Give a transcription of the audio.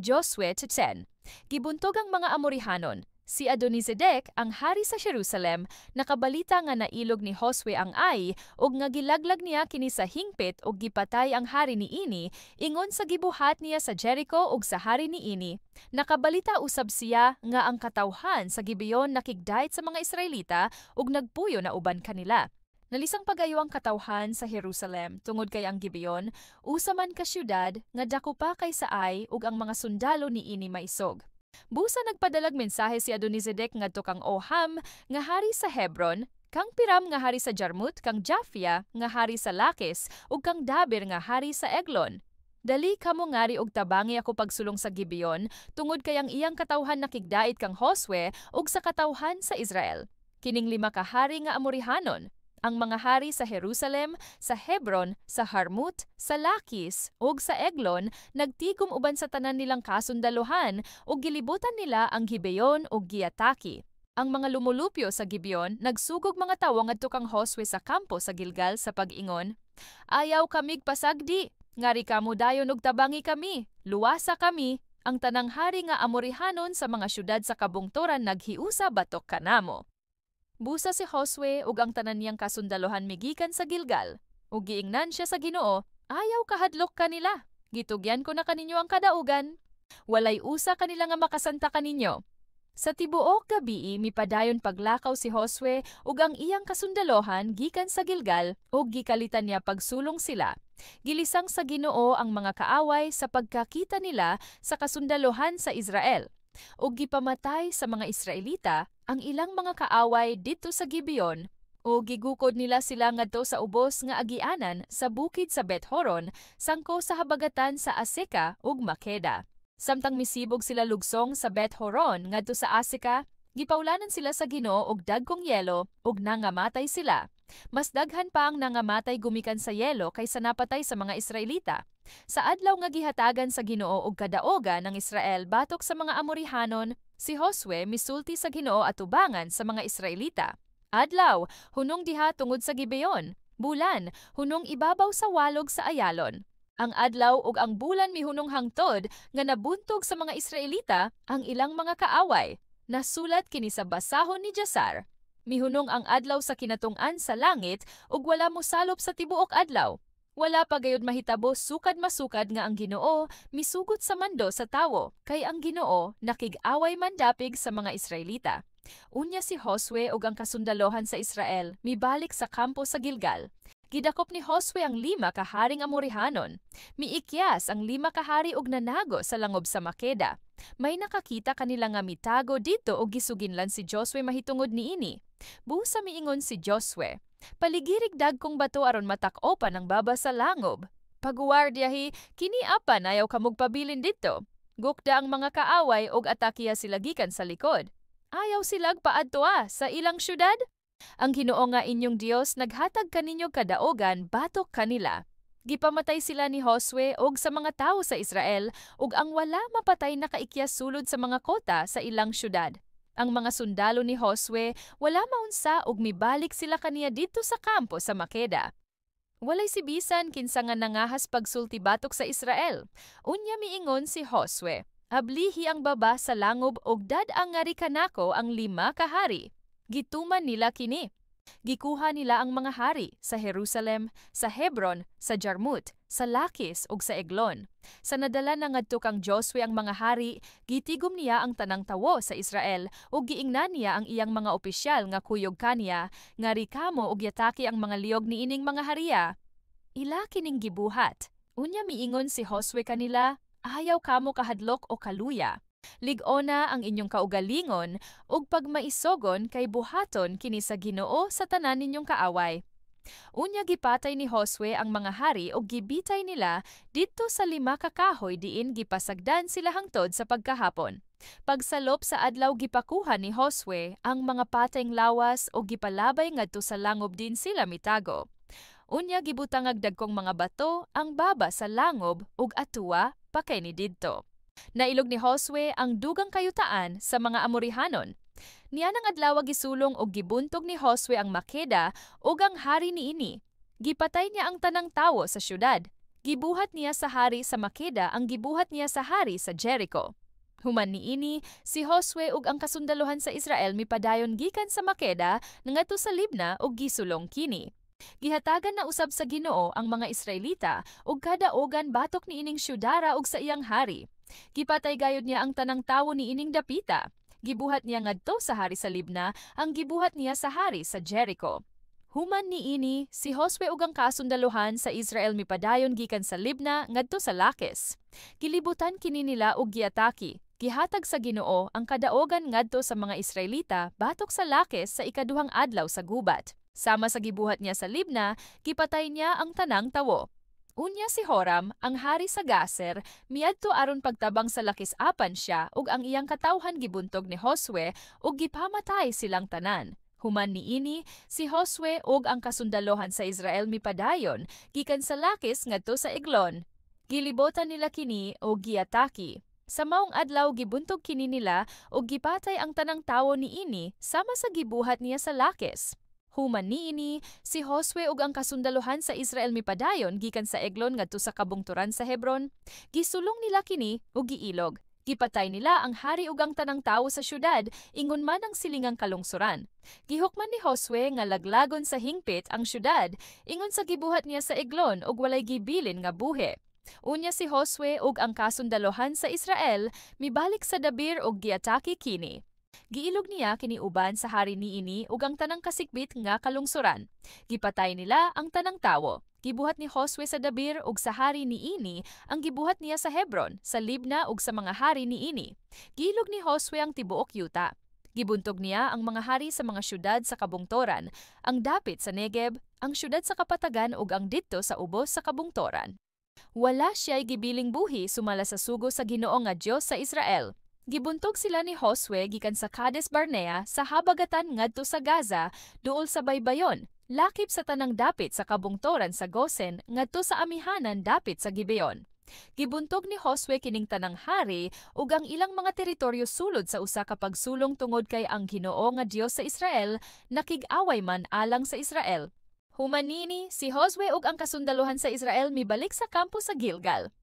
Josue 10. Gibuntog ang mga Amorihanon. Si Adonizedek ang hari sa Jerusalem, nakabalita nga nailog ni Josue ang Ai, ug nga gilaglag niya kini sa hingpit ug gipatay ang hari ni ini, ingon sa gibuhat niya sa Jericho ug sa hari ni ini. Nakabalita usab siya nga ang katawhan sa Gibeon nakigdayt sa mga Israelita ug nagpuyo na uban kanila. Nalisang pagayo ang katawhan sa Jerusalem tungod kay ang Gibeon, usa man ka syudad nga dako pa kay sa Ai ug ang mga sundalo ni ini maisog. Busa nagpadalag mensahe si Adonizedek ngadto kang Oham nga hari sa Hebron, kang Piram nga hari sa Jarmut, kang Japhia nga hari sa Lakis ug kang Dabir nga hari sa Eglon. Dali kamo ngari og tabangi ako pagsulong sa Gibeon tungod kay ang iyang katawhan nakigdait kang Josue ug sa katawhan sa Israel. Kining 5 ka hari nga Amorihanon, ang mga hari sa Jerusalem, sa Hebron, sa Harmut, sa Lakis, ug sa Eglon, nagtigom uban sa tanan nilang kasundaluhan ug gilibutan nila ang Gibeon ug giataki. Ang mga lumulupyo sa Gibeon nagsugog mga tawo ngadto kang Josue sa kampo sa Gilgal sa pag-ingon, "Ayaw kamig pasagdi, ngari kamo dayon og tabangi kami, luwasa kami." Ang tanang hari nga Amorihanon sa mga syudad sa kabungturan naghiusa batok kanamo. Busa si Josue ug ang tanan niyang kasundaluhan migikan sa Gilgal, ug giingnan siya sa Ginoo, "Ayaw kahadlok kanila, gitugyan ko na kaninyo ang kadaugan. Walay usa kanila nga makasanta kaninyo." Sa tibuok gabii mipadayon paglakaw si Josue ug ang iyang kasundaluhan gikan sa Gilgal ug gikalitan niya pagsulong sila. Gilisang sa Ginoo ang mga kaaway sa pagkakita nila sa kasundaluhan sa Israel, ug gipamatay sa mga Israelita ang ilang mga kaaway dito sa Gibeon, o gigukod nila sila ngadto sa ubos nga agianan sa bukid sa Beth-horon sangko sa habagatan sa Aseka ug Makeda. Samtang misibog sila lugsong sa Beth-horon ngadto sa Aseka, gipaulanan sila sa Ginoo og dagkong yelo ug nangamatay sila. Mas daghan pa ang nangamatay gumikan sa yelo kaysa napatay sa mga Israelita. Sa adlaw nga gihatagan sa Ginoo og kadaoga ng Israel batok sa mga Amorihanon, si Josue misulti sa Ginoo atubangan sa mga Israelita. Adlaw, hunong diha tungod sa Gibeon. Bulan, hunong ibabaw sa walog sa Ayalon. Ang adlaw ug ang bulan mihunong hangtod nga nabuntog sa mga Israelita ang ilang mga kaaway. Nasulat kini sa basahon ni Jasar. Mihunong ang adlaw sa kinatun-an sa langit ug wala mosalop sa tibuok adlaw. Wala pa gayud mahitabo sukad masukad nga ang Ginoo misugot sa mando sa tawo, kay ang Ginoo nakig-away man dapig sa mga Israelita. Unya si Josue ug ang kasundaluhan sa Israel mibalik sa kampo sa Gilgal. Gidakop ni Josue ang 5 ka haring Amorihanon. Miikyas ang 5 ka hari ug nanago sa langob sa Makeda. May nakakita kanila nga mitago dito ug gisuginlan si Josue mahitungod niini. Busa miingon si Josue, "Paligirig dagkong bato aron matak-opan ang baba sa langob. Paguwardiyahi, kini apan ayaw kamog pabilin dito. Gukda ang mga kaaway ug atakiya sila gikan sa likod. Ayaw silag paadtoa sa ilang syudad? Ang Ginoo nga inyong Dios naghatag kaninyo kadaogan batok kanila." Gipamatay sila ni Josue ug sa mga tawo sa Israel ug ang wala mapatay nakaikyas sulod sa mga kota sa ilang syudad. Ang mga sundalo ni Josue wala maunsa ug mibalik sila kaniya dito sa kampo sa Makeda. Walay sibisan kinsa nga nangahas pagsulti batok sa Israel. Unya miingon si Josue, "Ablihi ang baba sa langob ug dad-ang ngari kanako ang 5 ka hari." Gituman nila kini. Gikuha nila ang mga hari sa Jerusalem, sa Hebron, sa Jarmut, sa Lakis ug sa Eglon. Sa nadala na ngadto kang Josue ang mga hari, gitigom niya ang tanang tawo sa Israel ug giingnan niya ang iyang mga opisyal nga kuyog kaniya, ngari kamo ug yataki ang mga liog niining mga hariya. Ila kining gibuhat. Unya miingon si Josue kanila, "Ayaw kamo kahadlok o kaluya. Lig-ona ang inyong kaugalingon ug pagmaisogon kay buhaton kini sa Ginoo sa tanan ninyong kaaway." Unya gipatay ni Josue ang mga hari ug gibitay nila didto sa 5 ka kahoy diin gipasagdan sila hangtod sa pagkahapon. Pagsalop sa adlaw gipakuha ni Josue ang mga patayng lawas ug gipalabay ngadto sa langob din sila mitago. Unya gibutangag dagkong mga bato ang baba sa langob ug atuwa pa kay ni didto. Nailog ni Josue ang dugang kayutaan sa mga Amorihanon. Niya nang adlaw gisulong og gibuntog ni Josue ang Makeda ug ang hari niini. Gipatay niya ang tanang tawo sa syudad. Gibuhat niya sa hari sa Makeda ang gibuhat niya sa hari sa Jericho. Human niini, si Josue ug ang kasundaluhan sa Israel mipadayon gikan sa Makeda ngadto sa Libna ug gisulong kini. Gihatagan na usab sa Ginoo ang mga Israelita ug kadaogan batok niining syudara ug sa iyang hari. Gipatay gayud niya ang tanang tawo niining dapita. Gibuhat niya ngadto sa hari sa Libna ang gibuhat niya sa hari sa Jericho. Human niini, si Josue ug ang kasundaluhan sa Israel mipadayon gikan sa Libna ngadto sa Lakis. Gilibutan kini nila og giataki. Gihatag sa Ginoo ang kadaogan ngadto sa mga Israelita batok sa Lakis sa ikaduhang adlaw sa gubat. Sama sa gibuhat niya sa Libna, gipatay niya ang tanang tawo. Unya si Horam, ang hari sa Gaser, miadto aron pagtabang sa Lakis-apan siya ug ang iyang katawhan gibuntog ni Josue ug gipamatay silang tanan. Human niini, si Josue ug ang kasundaluhan sa Israel mipadayon gikan sa Lakis ngadto sa Eglon. Gilibotan nila kini og giataki. Sa maong adlaw gibuntog kini nila ug gipatay ang tanang tawo niini sama sa gibuhat niya sa Lakis. Human niini, si Josue ug ang kasundaluhan sa Israel mipadayon gikan sa Eglon ngadto sa kabungturan sa Hebron. Gisulong nila kini ug giilog. Gipatay nila ang hari ug ang tanang tawo sa syudad ingon man ang silingang kalungsuran. Gihukman ni Josue nga laglagon sa hingpit ang syudad ingon sa gibuhat niya sa Eglon ug walay gibilin nga buhi. Unya si Josue ug ang kasundaluhan sa Israel mibalik sa Dabir ug giatake kini. Giilog niya kini uban sa hari niini ug ang tanang kasikbit nga kalungsuran. Gipatay nila ang tanang tawo. Gibuhat ni Josue sa Dabir ug sa hari niini ang gibuhat niya sa Hebron, sa Libna ug sa mga hari niini. Giilog ni Josue ang tibuok yuta. Gibuntog niya ang mga hari sa mga syudad sa kabungtoran, ang dapit sa Negeb, ang syudad sa kapatagan ug ang didto sa ubos sa kabungtoran. Wala siya'y gibiling buhi sumala sa sugo sa Ginoo nga Dios sa Israel. Gibuntog sila ni Josue gikan sa Cades Barnea sa habagatan ngadto sa Gaza duol sa baybayon, lakip sa tanang dapit sa kabungtoran sa Gosen ngadto sa amihanan dapit sa Gibeon. Gibuntog ni Josue kining tanang hari ug ang ilang mga teritoryo sulod sa usa ka pagsulong tungod kay ang Ginoo nga Dios sa Israel nakig-away man alang sa Israel. Human niini, si Josue ug ang kasundaluhan sa Israel mibalik sa kampo sa Gilgal.